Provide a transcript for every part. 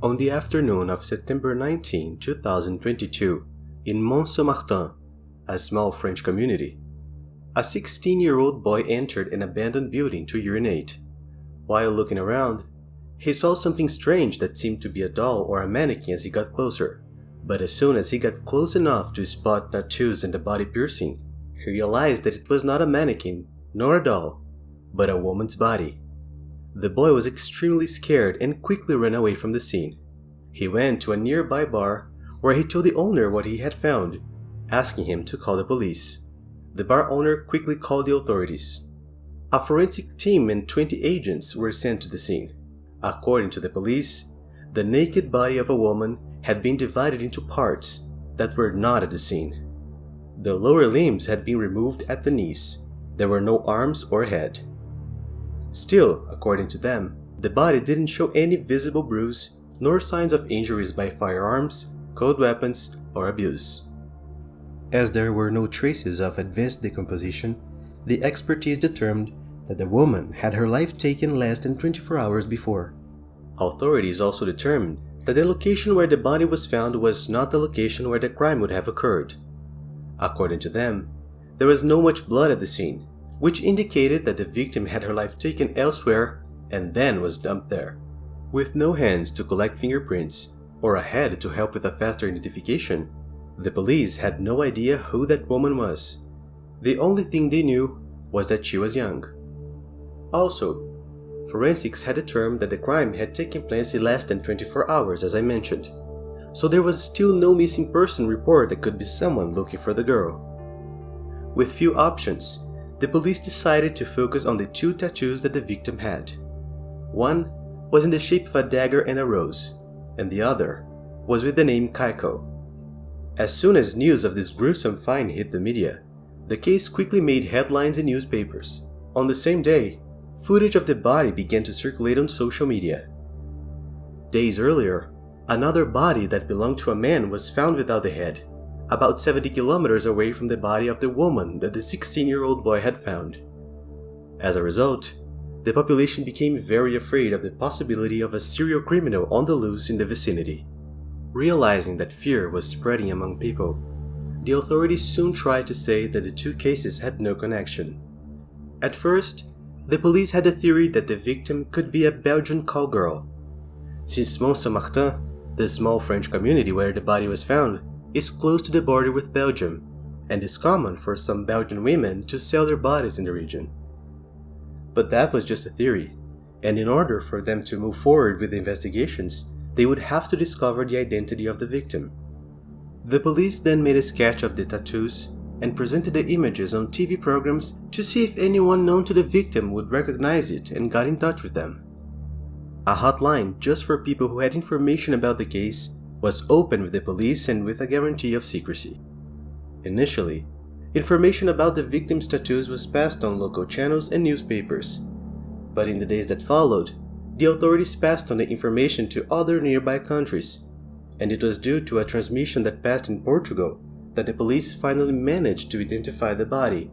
On the afternoon of September 19, 2022, in Mont-Saint-Martin, a small French community, a 16-year-old boy entered an abandoned building to urinate. While looking around, he saw something strange that seemed to be a doll or a mannequin as he got closer. But as soon as he got close enough to spot tattoos and a body piercing, he realized that it was not a mannequin nor a doll, but a woman's body. The boy was extremely scared and quickly ran away from the scene. He went to a nearby bar where he told the owner what he had found, asking him to call the police. The bar owner quickly called the authorities. A forensic team and 20 agents were sent to the scene. According to the police, the naked body of a woman had been divided into parts that were not at the scene. The lower limbs had been removed at the knees. There were no arms or head. Still, according to them, the body didn't show any visible bruise nor signs of injuries by firearms, cold weapons, or abuse. As there were no traces of advanced decomposition, the expertise determined that the woman had her life taken less than 24 hours before. Authorities also determined that the location where the body was found was not the location where the crime would have occurred. According to them, there was no much blood at the scene, which indicated that the victim had her life taken elsewhere and then was dumped there. With no hands to collect fingerprints or a head to help with a faster identification, the police had no idea who that woman was. The only thing they knew was that she was young. Also, forensics had determined that the crime had taken place in less than 24 hours, as I mentioned, so there was still no missing person report that could be someone looking for the girl. With few options, the police decided to focus on the 2 tattoos that the victim had. One was in the shape of a dagger and a rose, and the other was with the name Kaiko. As soon as news of this gruesome find hit the media, the case quickly made headlines in newspapers. On the same day, footage of the body began to circulate on social media. Days earlier, another body that belonged to a man was found without the head, about 70 kilometers away from the body of the woman that the 16-year-old boy had found. As a result, the population became very afraid of the possibility of a serial criminal on the loose in the vicinity. Realizing that fear was spreading among people, the authorities soon tried to say that the 2 cases had no connection. At first, the police had the theory that the victim could be a Belgian callgirl. Since Mont-Saint-Martin, the small French community where the body was found, is close to the border with Belgium, and is common for some Belgian women to sell their bodies in the region. But that was just a theory, and in order for them to move forward with the investigations, they would have to discover the identity of the victim. The police then made a sketch of the tattoos and presented the images on TV programs to see if anyone known to the victim would recognize it and got in touch with them. A hotline just for people who had information about the case was opened with the police and with a guarantee of secrecy. Initially, information about the victim's tattoos was passed on local channels and newspapers, but in the days that followed, the authorities passed on the information to other nearby countries, and it was due to a transmission that passed in Portugal that the police finally managed to identify the body.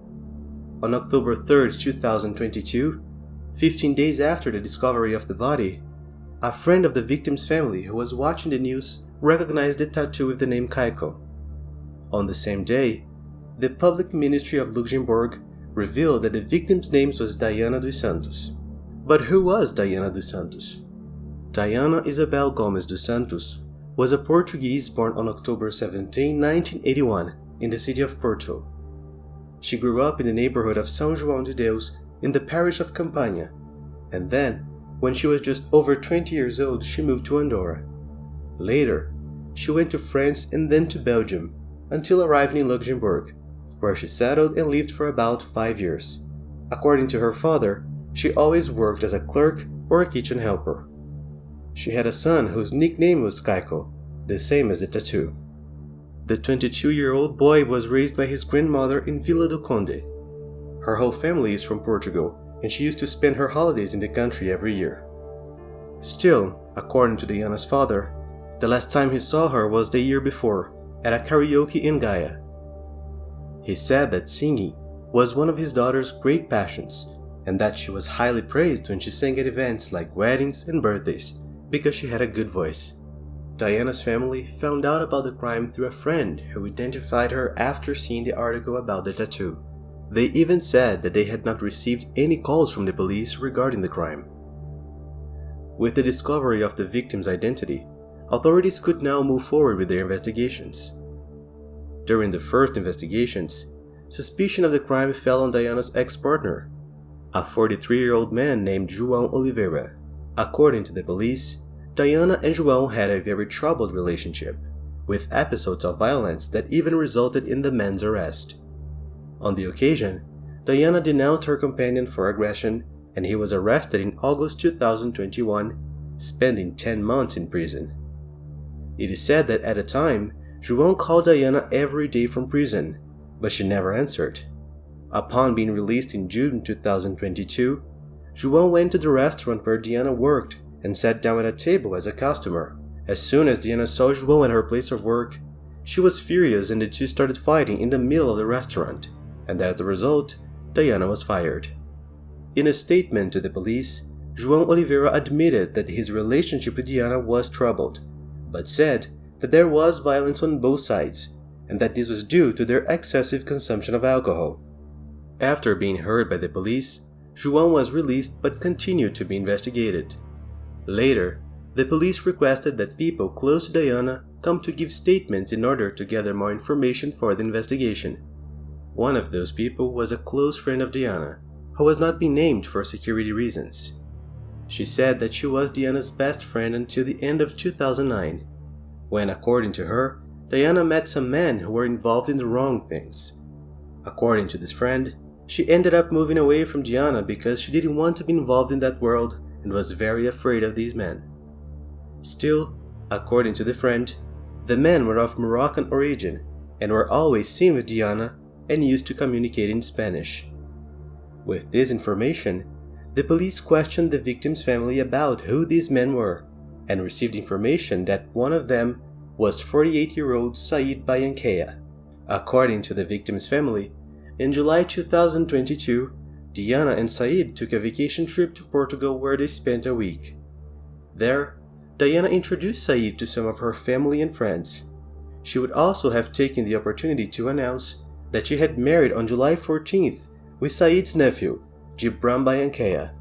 On October 3, 2022, 15 days after the discovery of the body, a friend of the victim's family who was watching the news recognized the tattoo with the name Kaiko. On the same day, the Public Ministry of Luxembourg revealed that the victim's name was Diana dos Santos. But who was Diana dos Santos? Diana Isabel Gomes dos Santos was a Portuguese born on October 17, 1981, in the city of Porto. She grew up in the neighborhood of São João de Deus in the parish of Campanha, and then, when she was just over 20 years old, she moved to Andorra. Later, she went to France and then to Belgium, until arriving in Luxembourg, where she settled and lived for about 5 years. According to her father, she always worked as a clerk or a kitchen helper. She had a son whose nickname was Kaiko, the same as the tattoo. The 22-year-old boy was raised by his grandmother in Vila do Conde. Her whole family is from Portugal, and she used to spend her holidays in the country every year. Still, according to Diana's father, the last time he saw her was the year before, at a karaoke in Gaia. He said that singing was one of his daughter's great passions, and that she was highly praised when she sang at events like weddings and birthdays, because she had a good voice. Diana's family found out about the crime through a friend who identified her after seeing the article about the tattoo. They even said that they had not received any calls from the police regarding the crime. With the discovery of the victim's identity, authorities could now move forward with their investigations. During the first investigations, suspicion of the crime fell on Diana's ex-partner, a 43-year-old man named João Oliveira. According to the police, Diana and João had a very troubled relationship, with episodes of violence that even resulted in the man's arrest. On the occasion, Diana denounced her companion for aggression, and he was arrested in August 2021, spending 10 months in prison. It is said that at the time, João called Diana every day from prison, but she never answered. Upon being released in June 2022, João went to the restaurant where Diana worked and sat down at a table as a customer. As soon as Diana saw João at her place of work, she was furious and the two started fighting in the middle of the restaurant, and as a result, Diana was fired. In a statement to the police, João Oliveira admitted that his relationship with Diana was troubled, but said that there was violence on both sides and that this was due to their excessive consumption of alcohol. After being heard by the police, João was released but continued to be investigated. Later, the police requested that people close to Diana come to give statements in order to gather more information for the investigation. One of those people was a close friend of Diana, who has not been named for security reasons. She said that she was Diana's best friend until the end of 2009, when, according to her, Diana met some men who were involved in the wrong things. According to this friend, she ended up moving away from Diana because she didn't want to be involved in that world and was very afraid of these men. Still, according to the friend, the men were of Moroccan origin and were always seen with Diana and used to communicate in Spanish. With this information, the police questioned the victim's family about who these men were and received information that one of them was 48-year-old Said Bayanquea. According to the victim's family, in July 2022, Diana and Said took a vacation trip to Portugal where they spent a week. There, Diana introduced Said to some of her family and friends. She would also have taken the opportunity to announce that she had married on July 14th with Said's nephew, Gibran Bayanquea.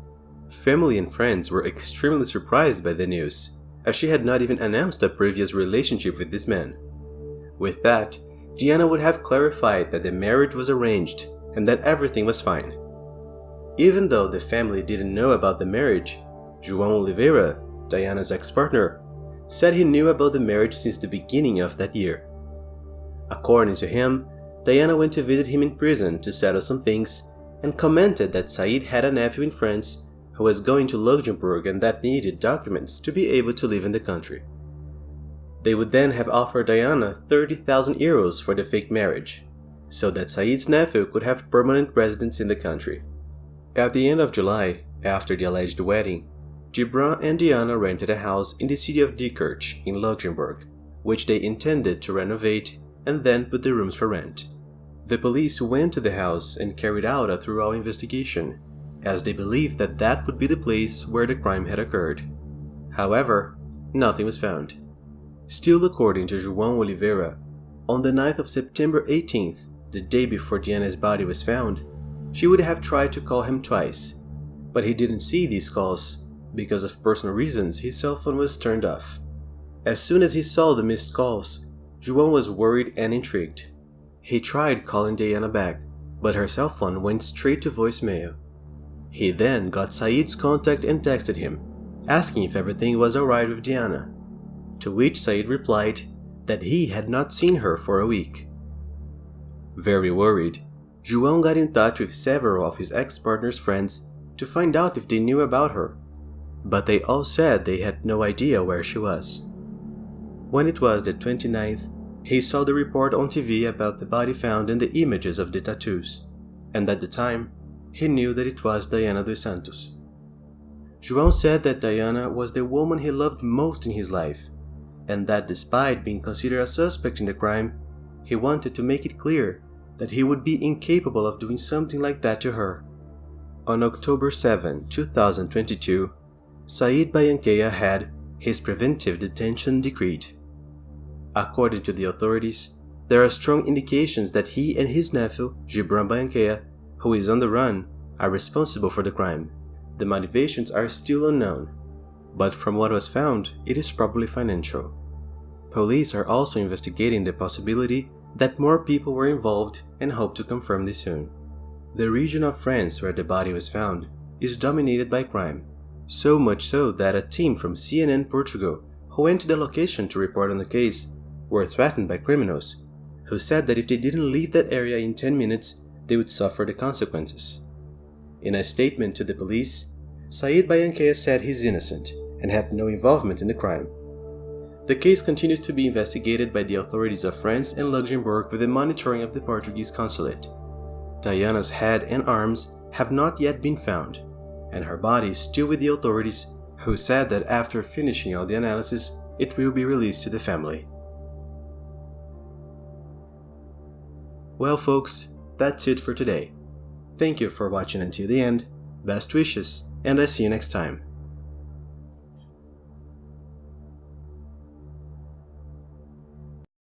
Family and friends were extremely surprised by the news, as she had not even announced a previous relationship with this man. With that, Diana would have clarified that the marriage was arranged and that everything was fine. Even though the family didn't know about the marriage, João Oliveira, Diana's ex-partner, said he knew about the marriage since the beginning of that year. According to him, Diana went to visit him in prison to settle some things and commented that Said had a nephew in France who was going to Luxembourg and that needed documents to be able to live in the country. They would then have offered Diana 30,000 euros for the fake marriage, so that Said's nephew could have permanent residence in the country. At the end of July, after the alleged wedding, Gibran and Diana rented a house in the city of Diekirch in Luxembourg, which they intended to renovate and then put the rooms for rent. The police went to the house and carried out a thorough investigation, as they believed that that would be the place where the crime had occurred. However, nothing was found. Still, according to João Oliveira, on the 9th of September 18th, the day before Diana's body was found, she would have tried to call him twice, but he didn't see these calls. Because of personal reasons, his cell phone was turned off. As soon as he saw the missed calls, João was worried and intrigued. He tried calling Diana back, but her cell phone went straight to voicemail. He then got Said's contact and texted him, asking if everything was alright with Diana, to which Said replied that he had not seen her for a week. Very worried, João got in touch with several of his ex-partner's friends to find out if they knew about her, but they all said they had no idea where she was. When it was the 29th, he saw the report on TV about the body found and the images of the tattoos, and at the time, he knew that it was Diana dos Santos. João said that Diana was the woman he loved most in his life, and that despite being considered a suspect in the crime, he wanted to make it clear that he would be incapable of doing something like that to her. On October 7, 2022, Said Bayanquea had his preventive detention decreed. According to the authorities, there are strong indications that he and his nephew, Gibran Banquea, who is on the run, are responsible for the crime. The motivations are still unknown, but from what was found, it is probably financial. Police are also investigating the possibility that more people were involved and hope to confirm this soon. The region of France where the body was found is dominated by crime, so much so that a team from CNN Portugal who went to the location to report on the case were threatened by criminals who said that if they didn't leave that area in 10 minutes, they would suffer the consequences. In a statement to the police, Said Bayanquea said he's innocent and had no involvement in the crime. The case continues to be investigated by the authorities of France and Luxembourg with the monitoring of the Portuguese consulate. Diana's head and arms have not yet been found, and her body is still with the authorities, who said that after finishing all the analysis, it will be released to the family. Well folks, that's it for today. Thank you for watching until the end, best wishes, and I see you next time.